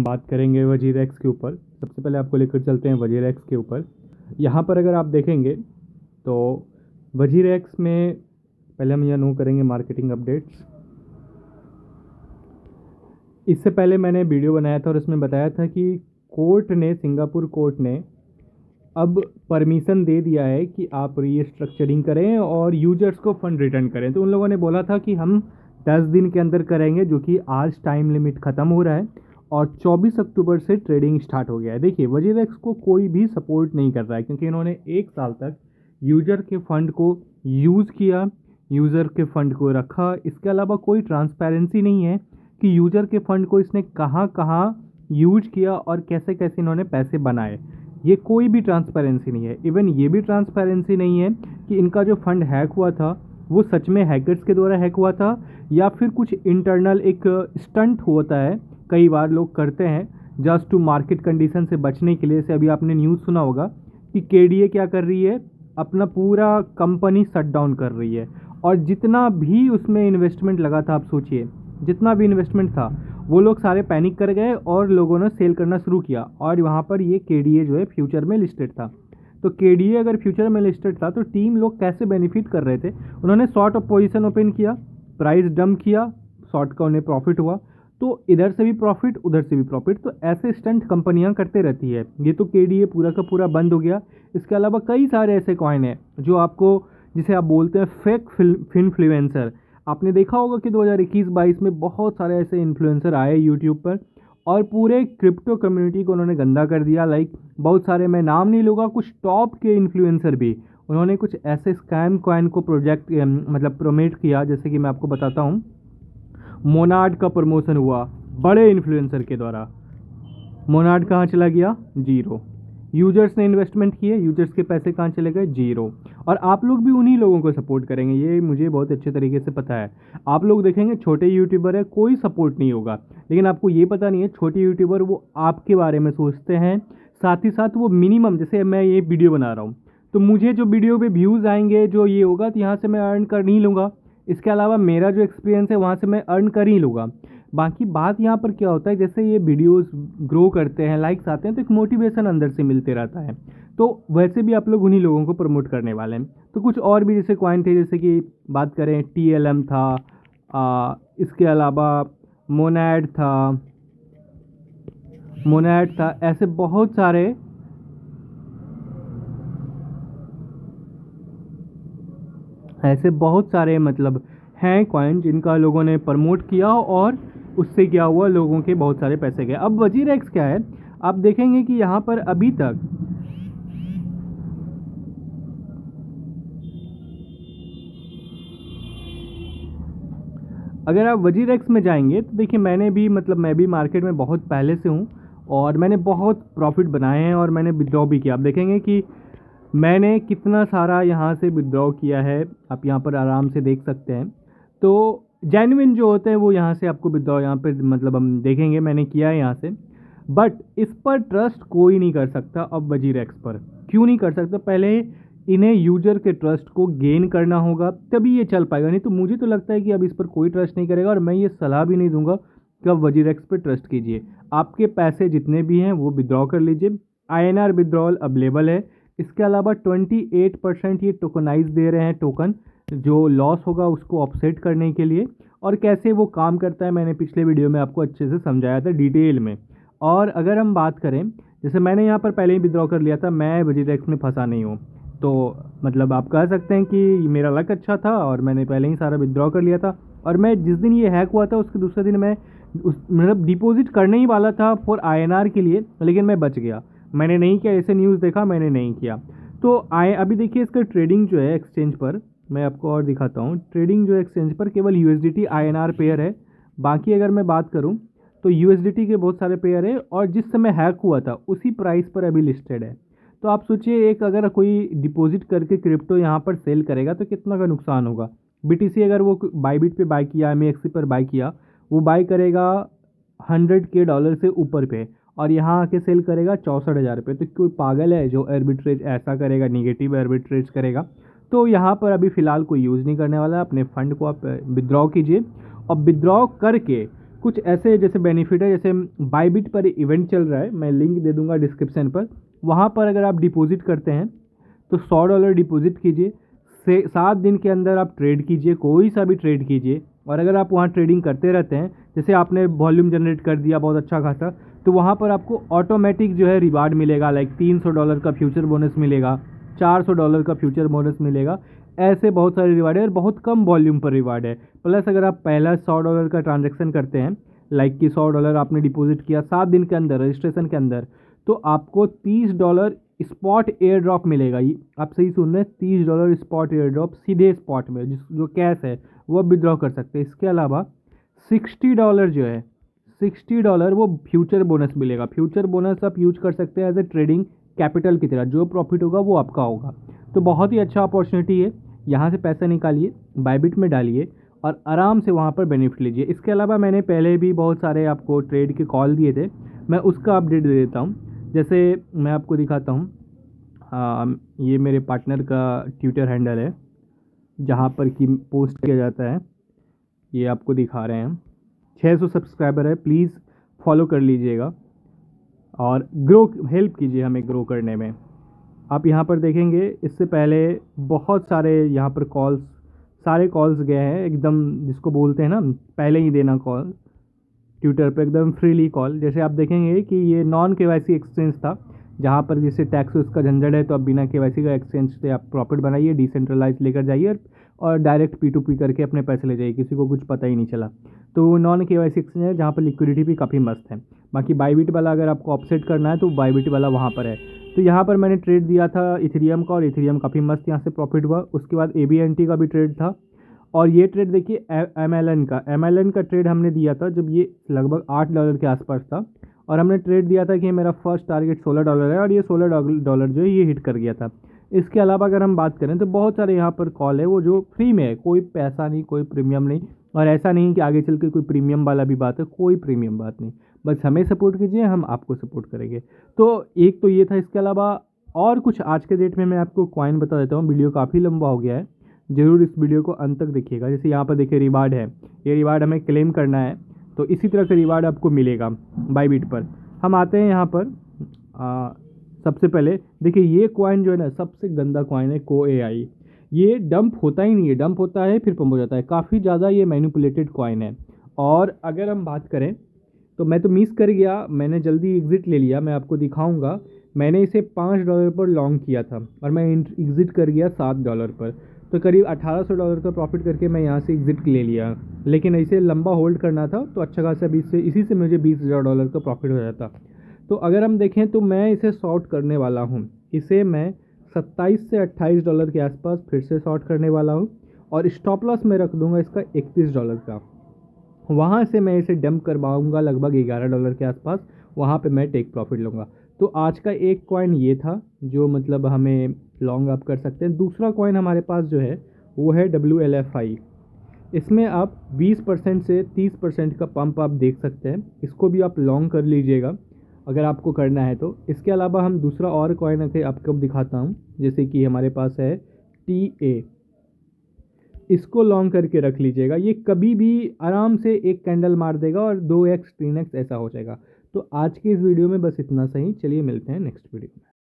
बात करेंगे वजीरेक्स के ऊपर। सबसे पहले आपको लेकर चलते हैं वजीरेक्स के ऊपर। यहाँ पर अगर आप देखेंगे तो वजीरेक्स में पहले हम यह नो करेंगे मार्केटिंग अपडेट्स। इससे पहले मैंने वीडियो बनाया था और उसमें बताया था कि सिंगापुर कोर्ट ने अब परमिशन दे दिया है कि आप रीस्ट्रक्चरिंग करें और यूजर्स को फंड रिटर्न करें। तो उन लोगों ने बोला था कि हम 10 दिन के अंदर करेंगे, जो कि आज टाइम लिमिट ख़त्म हो रहा है और 24 अक्टूबर से ट्रेडिंग स्टार्ट हो गया है। देखिए, वजीरेक्स को कोई भी सपोर्ट नहीं कर रहा है क्योंकि इन्होंने 1 साल तक यूजर के फंड को यूज़ किया, यूज़र के फंड को रखा। इसके अलावा कोई ट्रांसपेरेंसी नहीं है कि यूजर के फंड को इसने कहाँ कहाँ यूज किया और कैसे कैसे इन्होंने पैसे बनाए। ये कोई भी ट्रांसपेरेंसी नहीं है। इवन ये भी ट्रांसपेरेंसी नहीं है कि इनका जो फंड हैक हुआ था वो सच में हैकर्स के द्वारा हैक हुआ था या फिर कुछ इंटरनल एक स्टंट होता है, कई बार लोग करते हैं जस्ट टू मार्केट कंडीशन से बचने के लिए। जैसे अभी आपने न्यूज़ सुना होगा कि केडीए क्या कर रही है, अपना पूरा कंपनी शट डाउन कर रही है और जितना भी उसमें इन्वेस्टमेंट लगा था, आप सोचिए जितना भी इन्वेस्टमेंट था वो लोग सारे पैनिक कर गए और लोगों ने सेल करना शुरू किया। और वहाँ पर ये केडीए जो है फ्यूचर में लिस्टेड था। तो केडीए अगर फ्यूचर में लिस्टेड था तो टीम लोग कैसे बेनिफिट कर रहे थे। उन्होंने शॉर्ट ऑफ पोजीशन ओपन किया, प्राइस डंप किया, शॉर्ट का उन्हें प्रॉफिट हुआ, तो इधर से भी प्रॉफिट उधर से भी प्रॉफिट। तो ऐसे स्टंट कंपनियां करते रहती है। ये तो केडीए पूरा का पूरा बंद हो गया। इसके अलावा कई सारे ऐसे कॉइन हैं जो आपको, जिसे आप बोलते हैं फेक इन्फ्लुएंसर। आपने देखा होगा कि 2021-22 में बहुत सारे ऐसे इन्फ्लुएंसर आए यूट्यूब पर और पूरे क्रिप्टो कम्युनिटी को उन्होंने गंदा कर दिया। लाइक बहुत सारे, मैं नाम नहीं लूँगा, कुछ टॉप के इन्फ्लुएंसर भी उन्होंने कुछ ऐसे स्कैम कॉइन को प्रमोट किया। जैसे कि मैं आपको बताता हूँ, मोनार्ड का प्रमोशन हुआ बड़े इन्फ्लुएंसर के द्वारा। मोनार्ड कहाँ चला गया? जीरो। यूजर्स ने इन्वेस्टमेंट किए, यूजर्स के पैसे कहाँ चले गए? जीरो। और आप लोग भी उन्हीं लोगों को सपोर्ट करेंगे, ये मुझे बहुत अच्छे तरीके से पता है। आप लोग देखेंगे छोटे यूट्यूबर है, कोई सपोर्ट नहीं होगा, लेकिन आपको ये पता नहीं है छोटे यूट्यूबर वो आपके बारे में सोचते हैं। साथ ही साथ वो मिनिमम, जैसे मैं ये वीडियो बना रहा हूँ तो मुझे जो वीडियो पे व्यूज़ आएंगे, जो ये होगा, तो यहाँ से मैं अर्न कर नहीं लूँगा। इसके अलावा मेरा जो एक्सपीरियंस है वहाँ से मैं अर्न कर ही लूँगा। बाकी बात यहाँ पर क्या होता है, जैसे ये वीडियोस ग्रो करते हैं, लाइक्स आते हैं, तो एक मोटिवेशन अंदर से मिलते रहता है। तो वैसे भी आप लोग उन्हीं लोगों को प्रमोट करने वाले हैं। तो कुछ और भी जैसे कॉइन थे, जैसे कि बात करें TLM था, इसके अलावा मोनैड था, ऐसे बहुत सारे मतलब हैं कॉइन जिनका लोगों ने प्रमोट किया और उससे क्या हुआ, लोगों के बहुत सारे पैसे गए। अब वजीरेक्स क्या है, आप देखेंगे कि यहाँ पर अभी तक अगर आप वजीरेक्स में जाएंगे तो देखिए, मैं भी मार्केट में बहुत पहले से हूँ और मैंने बहुत प्रॉफिट बनाए हैं और मैंने विड्रॉ भी किया। आप देखेंगे कि मैंने कितना सारा यहाँ से विड्रॉ किया है, आप यहाँ पर आराम से देख सकते हैं। तो जेन्युइन जो होते हैं वो यहाँ से आपको विड्रॉ, यहाँ पे हम देखेंगे मैंने किया है यहाँ से। बट इस पर ट्रस्ट कोई नहीं कर सकता अब वजीरेक्स पर। क्यों नहीं कर सकता? पहले इन्हें यूजर के ट्रस्ट को गेन करना होगा, तभी ये चल पाएगा। नहीं तो मुझे तो लगता है कि अब इस पर कोई ट्रस्ट नहीं करेगा और मैं ये सलाह भी नहीं दूंगा कि अब वजीरेक्स पर ट्रस्ट कीजिए। आपके पैसे जितने भी हैं वो विड्रॉ कर लीजिए। INR विड्रॉल अवेलेबल है। इसके अलावा 28% ये टोकनाइज दे रहे हैं, टोकन जो लॉस होगा उसको ऑफसेट करने के लिए। और कैसे वो काम करता है मैंने पिछले वीडियो में आपको अच्छे से समझाया था डिटेल में। और अगर हम बात करें, जैसे मैंने यहाँ पर पहले ही विड्रॉ कर लिया था, मैं वजीरेक्स में फंसा नहीं हूँ। तो आप कह सकते हैं कि मेरा लक अच्छा था और मैंने पहले ही सारा विड्रॉ कर लिया था। और मैं जिस दिन ये हैक हुआ था उसके दूसरे दिन मैं डिपॉजिट करने ही वाला था फॉर INR के लिए, लेकिन मैं बच गया, मैंने नहीं किया। ऐसे न्यूज़ देखा, मैंने नहीं किया। तो अभी देखिए इसका ट्रेडिंग जो है एक्सचेंज पर, मैं आपको और दिखाता हूँ। ट्रेडिंग जो एक्सचेंज पर केवल USDT INR पेयर है। बाकी अगर मैं बात करूँ तो USDT के बहुत सारे पेयर है और जिस समय हैक हुआ था उसी प्राइस पर अभी लिस्टेड है। तो आप सोचिए, एक अगर कोई डिपॉजिट करके क्रिप्टो यहाँ पर सेल करेगा तो कितना का नुकसान होगा। BTC अगर वो बाईबिट पे बाय किया, MEXC पर बाय किया, वो बाय करेगा $100K से ऊपर पे और यहाँ आके सेल करेगा 64,000 रुपये। तो कोई पागल है जो आर्बिट्रेज ऐसा करेगा, निगेटिव आर्बिट्रेज करेगा। तो यहाँ पर अभी फ़िलहाल कोई यूज़ नहीं करने वाला है। अपने फ़ंड को आप विड्रॉ कीजिए और विड्रॉ करके कुछ ऐसे जैसे बेनिफिट है, जैसे बाईबिट पर इवेंट चल रहा है, मैं लिंक दे दूंगा डिस्क्रिप्शन पर। वहाँ पर अगर आप डिपॉजिट करते हैं तो $100 डिपॉजिट कीजिए, से 7 दिन के अंदर आप ट्रेड कीजिए, कोई सा भी ट्रेड कीजिए। और अगर आप वहाँ ट्रेडिंग करते रहते हैं, जैसे आपने वॉल्यूम जनरेट कर दिया बहुत अच्छा खासा, तो वहाँ पर आपको ऑटोमेटिक जो है रिवार्ड मिलेगा। लाइक $300 का फ्यूचर बोनस मिलेगा, $400 का फ्यूचर बोनस मिलेगा। ऐसे बहुत सारे रिवार्ड है और बहुत कम वॉल्यूम पर रिवार्ड है। प्लस अगर आप पहला $100 का ट्रांजैक्शन करते हैं, लाइक कि $100 आपने डिपॉजिट किया 7 दिन के अंदर रजिस्ट्रेशन के अंदर, तो आपको $30 स्पॉट एयर ड्रॉप मिलेगा। ये आप सही सुन रहे हैं, $30 स्पॉट एयर ड्रॉप सीधे स्पॉट में, जो कैश है वो आप विड्रॉ कर सकते हैं। इसके अलावा $60 जो है, $60 वो फ्यूचर बोनस मिलेगा। फ्यूचर बोनस आप यूज कर सकते हैं एज ए ट्रेडिंग कैपिटल की तरह, जो प्रॉफिट होगा वो आपका होगा। तो बहुत ही अच्छा अपॉर्चुनिटी है, यहाँ से पैसा निकालिए, बाईबिट में डालिए और आराम से वहाँ पर बेनिफिट लीजिए। इसके अलावा मैंने पहले भी बहुत सारे आपको ट्रेड के कॉल दिए थे, मैं उसका अपडेट दे देता हूँ। जैसे मैं आपको दिखाता हूँ, ये मेरे पार्टनर का ट्विटर हैंडल है जहाँ पर कि पोस्ट किया जाता है, ये आपको दिखा रहे हैं। 600 सब्सक्राइबर है, प्लीज़ फॉलो कर लीजिएगा और ग्रो हेल्प कीजिए हमें ग्रो करने में। आप यहाँ पर देखेंगे, इससे पहले बहुत सारे यहाँ पर सारे कॉल्स गए हैं एकदम, जिसको बोलते हैं ना पहले ही देना कॉल, ट्विटर पे एकदम फ्रीली कॉल। जैसे आप देखेंगे कि ये नॉन केवाईसी एक्सचेंज था, जहाँ पर जैसे टैक्स उसका झंझट है, तो आप बिना केवाईसी का एक्सचेंज से आप प्रॉफिट बनाइए, डिसेंट्रलाइज लेकर जाइए और डायरेक्ट P2P करके अपने पैसे ले जाइए, किसी को कुछ पता ही नहीं चला। तो वो नॉन केवाईसी एक्सचेंज है जहाँ पर लिक्विडिटी भी काफ़ी मस्त है। बाकी बाईबिट वाला अगर आपको ऑफसेट करना है तो बाईबिट वाला वहाँ पर है। तो यहाँ पर मैंने ट्रेड दिया था इथेरियम का, और इथेरियम काफ़ी मस्त यहाँ से प्रॉफिट हुआ। उसके बाद ABNT का भी ट्रेड था, और ये ट्रेड देखिए MLN का ट्रेड हमने दिया था जब ये लगभग $8 के आसपास था, और हमने ट्रेड दिया था कि मेरा फर्स्ट टारगेट $16 है, और ये $16 जो है ये हिट कर गया था। इसके अलावा अगर हम बात करें तो बहुत सारे यहाँ पर कॉल है वो जो फ्री में है, कोई पैसा नहीं, कोई प्रीमियम नहीं। और ऐसा नहीं कि आगे चल के कोई प्रीमियम वाला भी बात है, कोई प्रीमियम बात नहीं, बस हमें सपोर्ट कीजिए, हम आपको सपोर्ट करेंगे। तो एक तो ये था। इसके अलावा और कुछ आज के डेट में मैं आपको कॉइन बता देता हूँ, वीडियो काफ़ी लंबा हो गया है, ज़रूर इस वीडियो को अंत तक देखिएगा। जैसे यहाँ पर देखिए रिवार्ड है, ये रिवार्ड हमें क्लेम करना है, तो इसी तरह का रिवार्ड आपको मिलेगा बाईबिट पर। हम आते हैं यहाँ पर, सबसे पहले देखिए ये कॉइन जो है ना, सबसे गंदा कॉइन है CoAI। ये डंप होता ही नहीं है, डंप होता है फिर पंप हो जाता है, काफ़ी ज़्यादा ये मैनिपुलेटेड कॉइन है। और अगर हम बात करें तो मैं तो मिस कर गया, मैंने जल्दी एग्ज़िट ले लिया, मैं आपको दिखाऊंगा। मैंने इसे $5 पर लॉन्ग किया था और मैं एग्ज़िट कर गया $7 पर, तो करीब $1800 का प्रॉफिट करके मैं यहाँ से एग्ज़िट ले लिया। लेकिन इसे लंबा होल्ड करना था, तो अच्छा खासा इसी से मुझे $20,000 का प्रॉफिट हो जाता। तो अगर हम देखें तो मैं इसे शॉर्ट करने वाला हूँ, इसे मैं $27 से $28 के आसपास फिर से शॉर्ट करने वाला हूँ, और स्टॉप लॉस में रख दूंगा इसका $31 का। वहाँ से मैं इसे डंप करवाऊँगा लगभग $11 के आसपास, वहाँ पे मैं टेक प्रॉफिट लूँगा। तो आज का एक कॉइन ये था जो मतलब हमें लॉन्ग अप कर सकते हैं। दूसरा कॉइन हमारे पास जो है वो है WLFI। इसमें आप 20% से 30% का पंप आप देख सकते हैं, इसको भी आप लॉन्ग कर लीजिएगा अगर आपको करना है तो। इसके अलावा हम दूसरा और कॉइन आपको दिखाता हूँ, जैसे कि हमारे पास है TA, इसको लॉन्ग करके रख लीजिएगा। ये कभी भी आराम से एक कैंडल मार देगा और 2x 3x ऐसा हो जाएगा। तो आज के इस वीडियो में बस इतना सही, चलिए मिलते हैं नेक्स्ट वीडियो में।